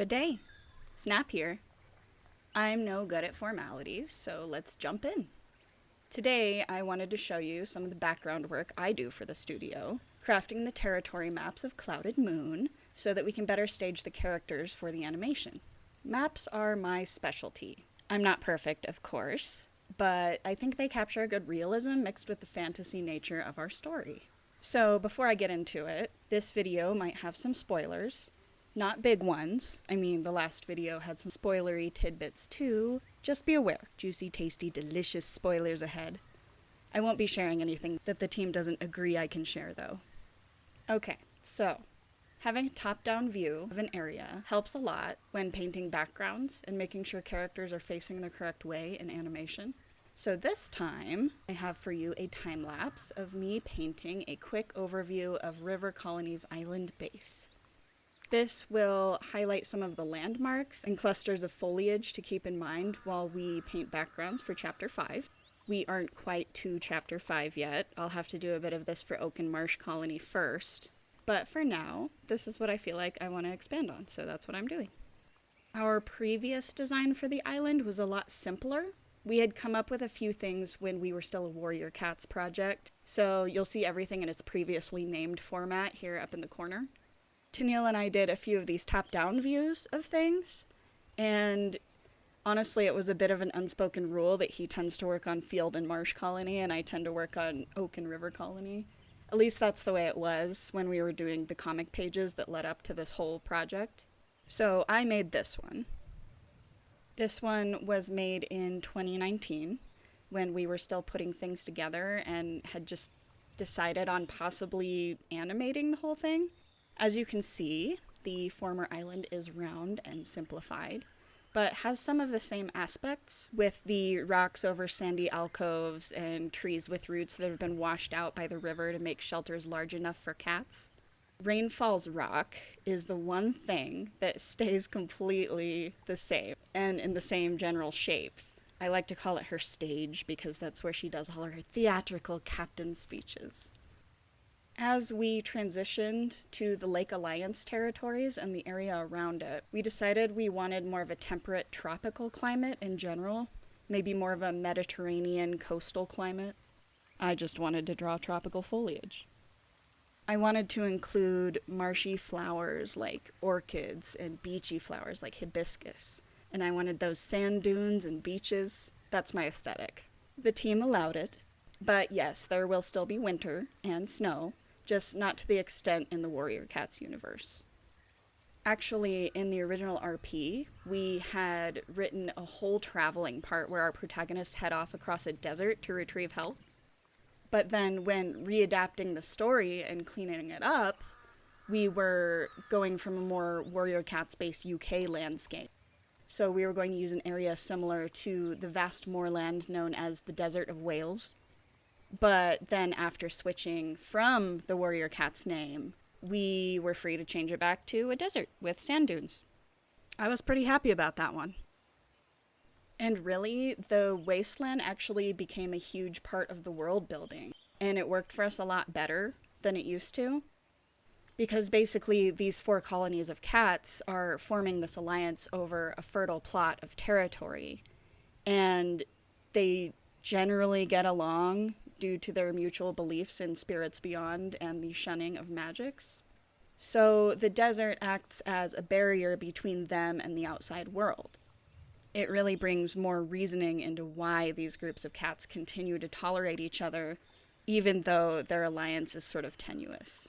Good day. Snap here. I'm no good at formalities, so let's jump in. Today, I wanted to show you some of the background work I do for the studio, crafting the territory maps of Clouded Moon so that we can better stage the characters for the animation. Maps are my specialty. I'm not perfect, of course, but I think they capture a good realism mixed with the fantasy nature of our story. So before I get into it, this video might have some spoilers. Not big ones. I mean, the last video had some spoilery tidbits too. Just be aware, juicy, tasty, delicious spoilers ahead. I won't be sharing anything that the team doesn't agree I can share though. Okay, so having a top-down view of an area helps a lot when painting backgrounds and making sure characters are facing the correct way in animation. So this time, I have for you a time-lapse of me painting a quick overview of River Colony's island base. This will highlight some of the landmarks and clusters of foliage to keep in mind while we paint backgrounds for Chapter 5. We aren't quite to Chapter 5 yet. I'll have to do a bit of this for Oak and Marsh Colony first. But for now, this is what I feel like I want to expand on, so that's what I'm doing. Our previous design for the island was a lot simpler. We had come up with a few things when we were still a Warrior Cats project, so you'll see everything in its previously named format here up in the corner. Tennille and I did a few of these top-down views of things, and honestly it was a bit of an unspoken rule that he tends to work on Field and Marsh Colony and I tend to work on Oak and River Colony. At least that's the way it was when we were doing the comic pages that led up to this whole project. So I made this one. This one was made in 2019 when we were still putting things together and had just decided on possibly animating the whole thing. As you can see, the former island is round and simplified, but has some of the same aspects with the rocks over sandy alcoves and trees with roots that have been washed out by the river to make shelters large enough for cats. Rainfall's rock is the one thing that stays completely the same and in the same general shape. I like to call it her stage because that's where she does all her theatrical captain speeches. As we transitioned to the Lake Alliance territories and the area around it, we decided we wanted more of a temperate tropical climate in general, maybe more of a Mediterranean coastal climate. I just wanted to draw tropical foliage. I wanted to include marshy flowers like orchids and beachy flowers like hibiscus, and I wanted those sand dunes and beaches. That's my aesthetic. The team allowed it, but yes, there will still be winter and snow, just not to the extent in the Warrior Cats universe. Actually, in the original RP, we had written a whole traveling part where our protagonists head off across a desert to retrieve help. But then when readapting the story and cleaning it up, we were going from a more Warrior Cats-based UK landscape. So we were going to use an area similar to the vast moorland known as the Desert of Wales. But then after switching from the Warrior Cats name, we were free to change it back to a desert with sand dunes. I was pretty happy about that one. And really, the wasteland actually became a huge part of the world building, and it worked for us a lot better than it used to. Because basically, these 4 colonies of cats are forming this alliance over a fertile plot of territory, and they generally get along due to their mutual beliefs in spirits beyond and the shunning of magics. So the desert acts as a barrier between them and the outside world. It really brings more reasoning into why these groups of cats continue to tolerate each other, even though their alliance is sort of tenuous.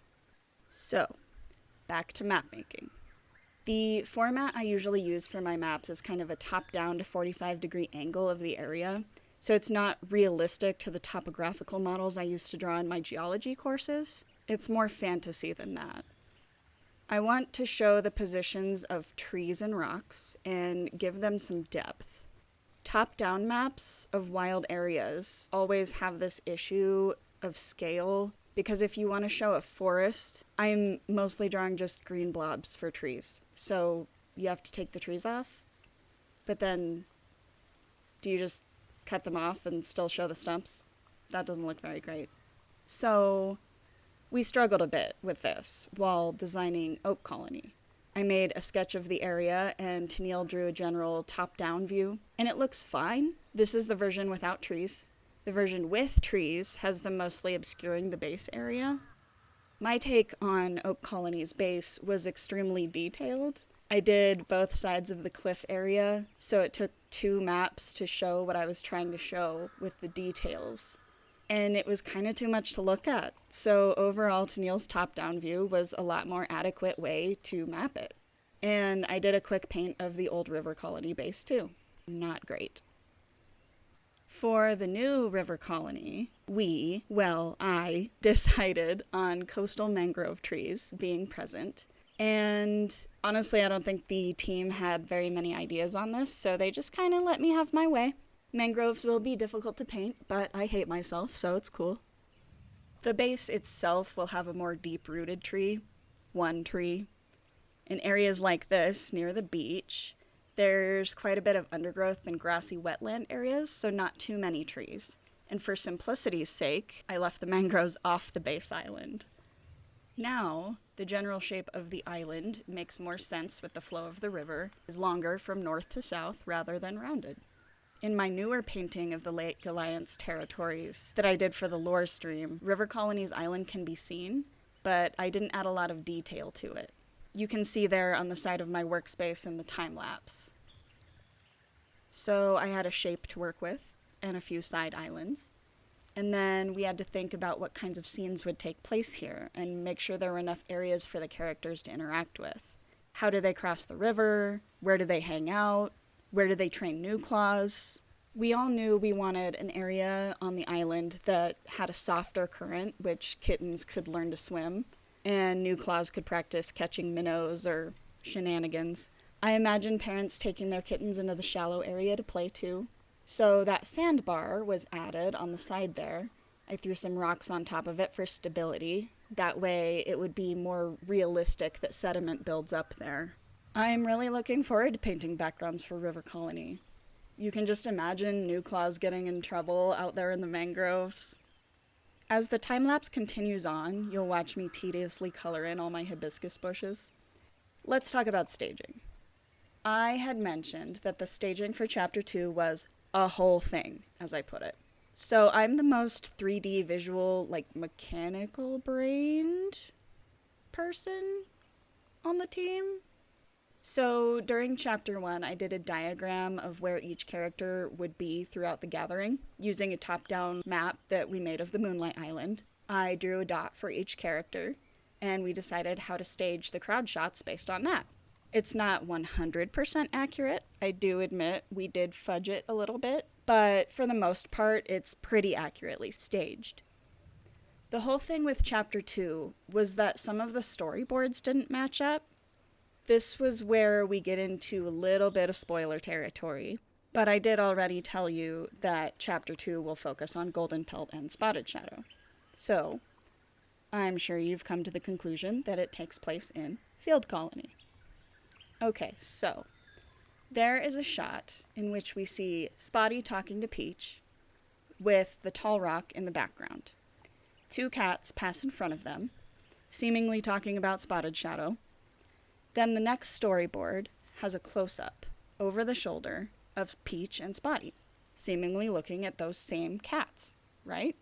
So, back to map making. The format I usually use for my maps is kind of a top-down to 45-degree angle of the area, so it's not realistic to the topographical models I used to draw in my geology courses. It's more fantasy than that. I want to show the positions of trees and rocks and give them some depth. Top-down maps of wild areas always have this issue of scale, because if you want to show a forest, I'm mostly drawing just green blobs for trees. So you have to take the trees off, but then do you just cut them off and still show the stumps? That doesn't look very great. So we struggled a bit with this while designing Oak Colony. I made a sketch of the area, and Tennille drew a general top-down view, and it looks fine. This is the version without trees. The version with trees has them mostly obscuring the base area. My take on Oak Colony's base was extremely detailed. I did both sides of the cliff area, so it took 2 maps to show what I was trying to show with the details. And it was kind of too much to look at, so overall Tennille's top-down view was a lot more adequate way to map it. And I did a quick paint of the old River Colony base too. Not great. For the new River Colony, I decided on coastal mangrove trees being present. And honestly, I don't think the team had very many ideas on this, so they just kind of let me have my way. Mangroves will be difficult to paint, but I hate myself, so it's cool. The base itself will have a more deep-rooted tree, 1 tree. In areas like this, near the beach, there's quite a bit of undergrowth and grassy wetland areas, so not too many trees. And for simplicity's sake, I left the mangroves off the base island. Now, the general shape of the island makes more sense with the flow of the river, is longer from north to south rather than rounded. In my newer painting of the Lake Alliance territories that I did for the lore stream, River Colony's island can be seen, but I didn't add a lot of detail to it. You can see there on the side of my workspace in the time-lapse. So I had a shape to work with, and a few side islands. And then we had to think about what kinds of scenes would take place here, and make sure there were enough areas for the characters to interact with. How do they cross the river? Where do they hang out? Where do they train new claws? We all knew we wanted an area on the island that had a softer current, which kittens could learn to swim, and new claws could practice catching minnows or shenanigans. I imagine parents taking their kittens into the shallow area to play too. So that sandbar was added on the side there. I threw some rocks on top of it for stability. That way it would be more realistic that sediment builds up there. I'm really looking forward to painting backgrounds for River Colony. You can just imagine new claws getting in trouble out there in the mangroves. As the time-lapse continues on, you'll watch me tediously color in all my hibiscus bushes. Let's talk about staging. I had mentioned that the staging for Chapter 2 was a whole thing, as I put it. So I'm the most 3D visual, mechanical-brained person on the team. So during Chapter 1, I did a diagram of where each character would be throughout the gathering, using a top-down map that we made of the Moonlight Island. I drew a dot for each character, and we decided how to stage the crowd shots based on that. It's not 100% accurate. I do admit we did fudge it a little bit, but for the most part, it's pretty accurately staged. The whole thing with Chapter 2 was that some of the storyboards didn't match up. This was where we get into a little bit of spoiler territory, but I did already tell you that Chapter 2 will focus on Golden Pelt and Spotted Shadow. So, I'm sure you've come to the conclusion that it takes place in Field Colony. Okay, so, there is a shot in which we see Spotty talking to Peach, with the tall rock in the background. 2 cats pass in front of them, seemingly talking about Spotted Shadow. Then the next storyboard has a close-up over the shoulder of Peach and Spotty, seemingly looking at those same cats, right?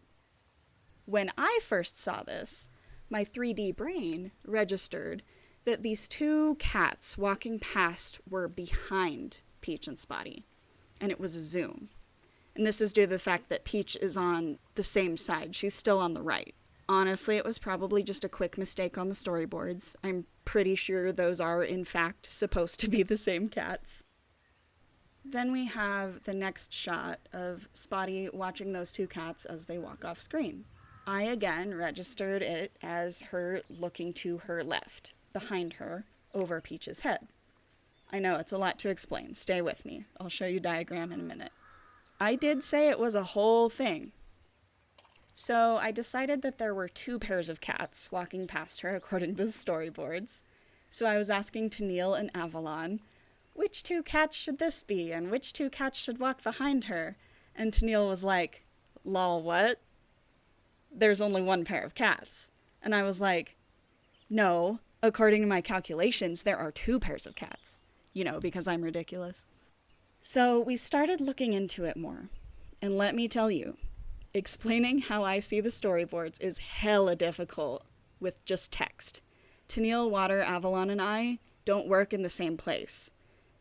When I first saw this, my 3D brain registered that these 2 cats walking past were behind Peach and Spotty, and it was a zoom. And this is due to the fact that Peach is on the same side. She's still on the right. Honestly, it was probably just a quick mistake on the storyboards. I'm pretty sure those are, in fact, supposed to be the same cats. Then we have the next shot of Spotty watching those 2 cats as they walk off screen. I again registered it as her looking to her left, behind her, over Peach's head. I know, it's a lot to explain. Stay with me. I'll show you a diagram in a minute. I did say it was a whole thing. So I decided that there were 2 pairs of cats walking past her according to the storyboards. So I was asking Tennille and Avalon, which 2 cats should this be, and which 2 cats should walk behind her? And Tennille was like, lol, what? There's only 1 pair of cats. And I was like, no, According to my calculations, there are 2 pairs of cats. Because I'm ridiculous. So we started looking into it more. And let me tell you, explaining how I see the storyboards is hella difficult with just text. Tennille, Water, Avalon, and I don't work in the same place.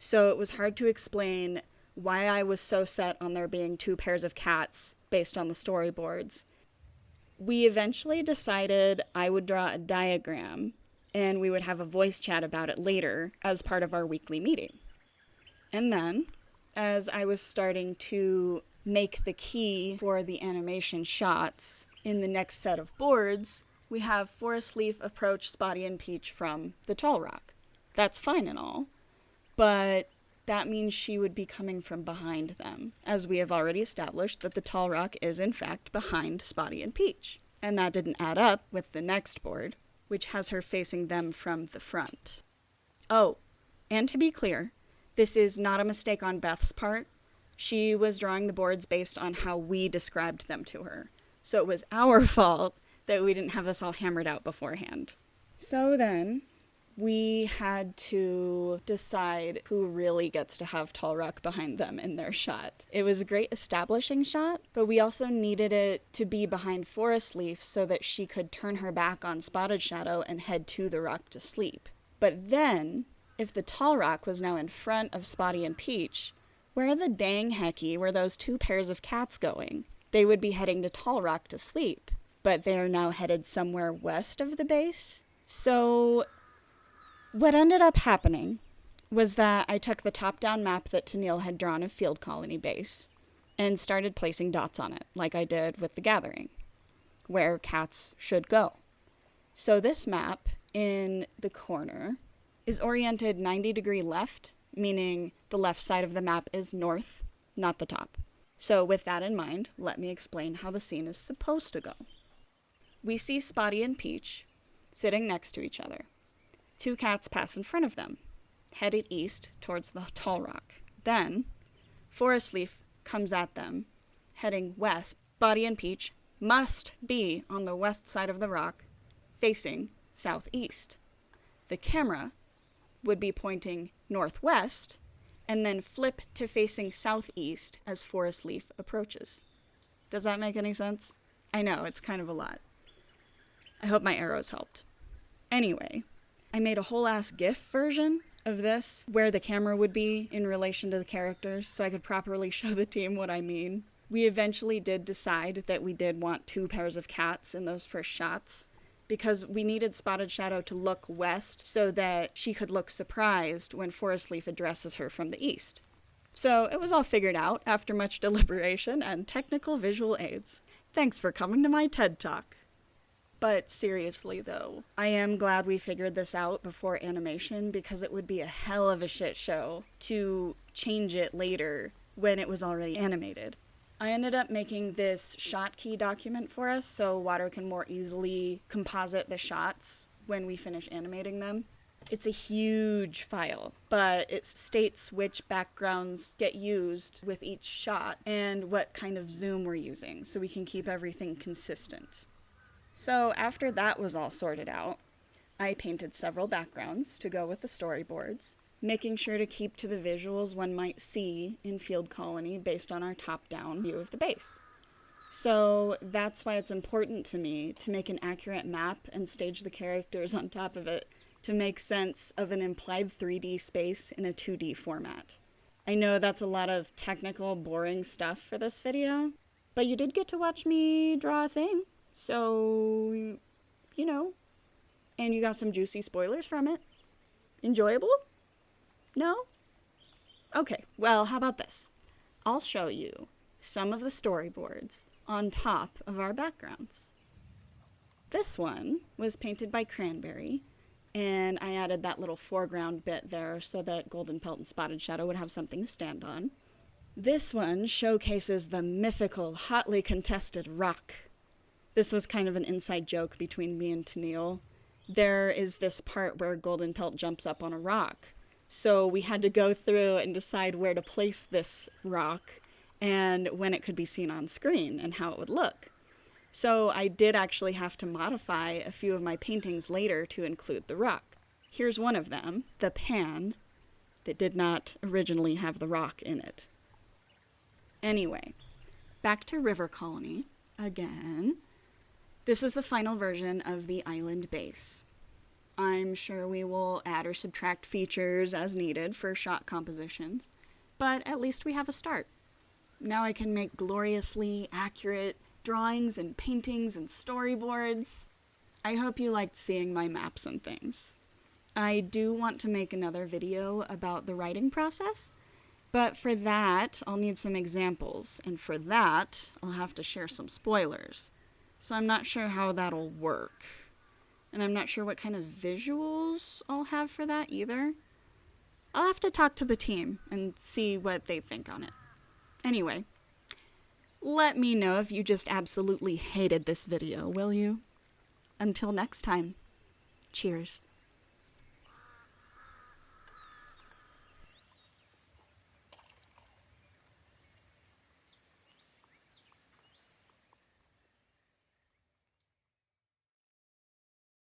So it was hard to explain why I was so set on there being 2 pairs of cats based on the storyboards. We eventually decided I would draw a diagram and we would have a voice chat about it later as part of our weekly meeting. And then, as I was starting to make the key for the animation shots in the next set of boards, we have Forest Leaf approach Spotty and Peach from the tall rock. That's fine and all, but that means she would be coming from behind them, as we have already established that the tall rock is in fact behind Spotty and Peach. And that didn't add up with the next board, which has her facing them from the front. Oh, and to be clear, this is not a mistake on Beth's part. She was drawing the boards based on how we described them to her. So it was our fault that we didn't have this all hammered out beforehand. So then, we had to decide who really gets to have Tall Rock behind them in their shot. It was a great establishing shot, but we also needed it to be behind Forest Leaf so that she could turn her back on Spotted Shadow and head to the rock to sleep. But then, if the Tall Rock was now in front of Spotty and Peach, where the dang hecky were those 2 pairs of cats going? They would be heading to Tall Rock to sleep, but they are now headed somewhere west of the base. So what ended up happening was that I took the top-down map that Tennille had drawn of Field Colony Base and started placing dots on it, like I did with the Gathering, where cats should go. So this map in the corner is oriented 90-degree left, meaning the left side of the map is north, not the top. So with that in mind, let me explain how the scene is supposed to go. We see Spotty and Peach sitting next to each other. 2 cats pass in front of them, headed east towards the tall rock. Then, Forest Leaf comes at them, heading west. Spotty and Peach must be on the west side of the rock, facing southeast. The camera would be pointing northwest, and then flip to facing southeast as Forest Leaf approaches. Does that make any sense? I know, it's kind of a lot. I hope my arrows helped. Anyway, I made a whole-ass GIF version of this, where the camera would be in relation to the characters, so I could properly show the team what I mean. We eventually did decide that we did want 2 pairs of cats in those first shots, because we needed Spotted Shadow to look west so that she could look surprised when Forest Leaf addresses her from the east. So it was all figured out after much deliberation and technical visual aids. Thanks for coming to my TED Talk. But seriously though, I am glad we figured this out before animation because it would be a hell of a shit show to change it later when it was already animated. I ended up making this shot key document for us so Water can more easily composite the shots when we finish animating them. It's a huge file, but it states which backgrounds get used with each shot and what kind of zoom we're using so we can keep everything consistent. So after that was all sorted out, I painted several backgrounds to go with the storyboards, making sure to keep to the visuals one might see in Field Colony based on our top-down view of the base. So that's why it's important to me to make an accurate map and stage the characters on top of it to make sense of an implied 3D space in a 2D format. I know that's a lot of technical, boring stuff for this video, but you did get to watch me draw a thing, so, you know, and you got some juicy spoilers from it. Enjoyable? No? Okay, well, how about this? I'll show you some of the storyboards on top of our backgrounds. This one was painted by Cranberry, and I added that little foreground bit there so that Golden Pelt and Spotted Shadow would have something to stand on. This one showcases the mythical, hotly contested rock. This was kind of an inside joke between me and Tennille. There is this part where Golden Pelt jumps up on a rock, so we had to go through and decide where to place this rock and when it could be seen on screen and how it would look. So I did actually have to modify a few of my paintings later to include the rock. Here's one of them, the pan, that did not originally have the rock in it. Anyway, back to River Colony again. This is the final version of the island base. I'm sure we will add or subtract features as needed for shot compositions, but at least we have a start. Now I can make gloriously accurate drawings and paintings and storyboards. I hope you liked seeing my maps and things. I do want to make another video about the writing process, but for that I'll need some examples, and for that I'll have to share some spoilers. So I'm not sure how that'll work. And I'm not sure what kind of visuals I'll have for that either. I'll have to talk to the team and see what they think on it. Anyway, let me know if you just absolutely hated this video, will you? Until next time, cheers.